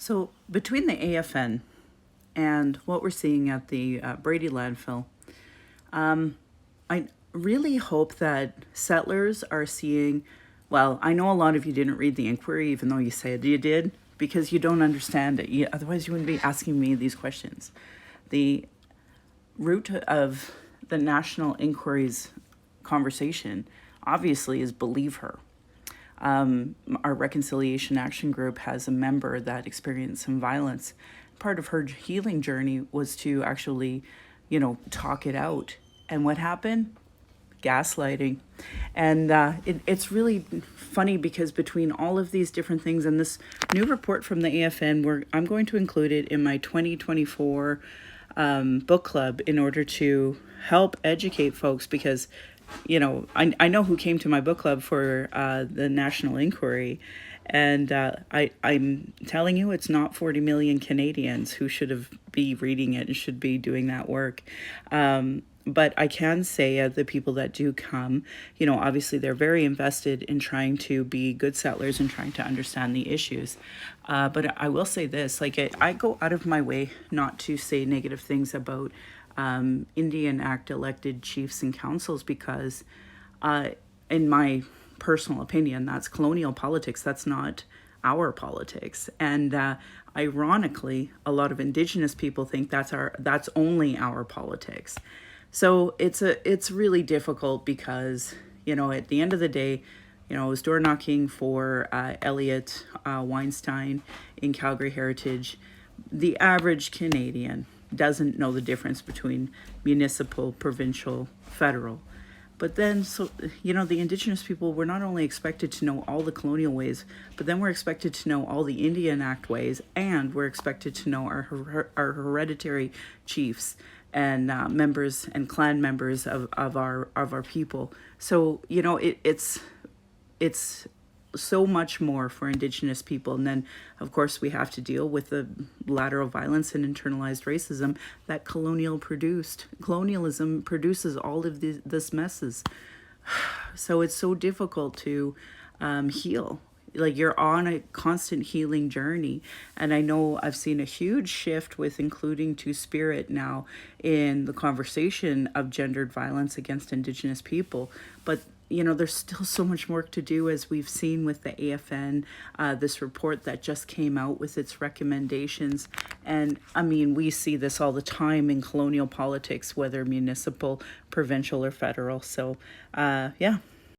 So between the AFN and what we're seeing at the Brady landfill, I really hope that settlers are seeing. Well, I know a lot of you didn't read the inquiry, even though you said you did, because you don't understand it. Otherwise, you wouldn't be asking me these questions. The root of the national inquiry's conversation obviously is believe her. Our Reconciliation Action Group has a member that experienced some violence. Part of her healing journey was to actually, talk it out. And what happened? Gaslighting. And it's really funny because between all of these different things and this new report from the AFN, I'm going to include it in my 2024 book club in order to help educate folks because I know who came to my book club for the National Inquiry, and I'm telling you, it's not 40 million Canadians who should be reading it and should be doing that work. But I can say the people that do come, obviously they're very invested in trying to be good settlers and trying to understand the issues. But I will say this, I go out of my way not to say negative things about Indian Act elected chiefs and councils because, in my personal opinion, that's colonial politics. That's not our politics. And ironically, a lot of Indigenous people think that's only our politics. So it's really difficult because at the end of the day, I was door knocking for Elliot Weinstein in Calgary Heritage. The average Canadian doesn't know the difference between municipal, provincial, federal. But then, the Indigenous people were not only expected to know all the colonial ways, but then we're expected to know all the Indian Act ways, and we're expected to know our hereditary chiefs and members and clan members of our people. So it's so much more for Indigenous people. And then, of course, we have to deal with the lateral violence and internalized racism that colonialism produces all of this messes. So it's so difficult to heal. Like, you're on a constant healing journey. And I know I've seen a huge shift with including Two-Spirit now in the conversation of gendered violence against Indigenous people. But there's still so much work to do, as we've seen with the AFN, this report that just came out with its recommendations. And we see this all the time in colonial politics, whether municipal, provincial, or federal. So, yeah.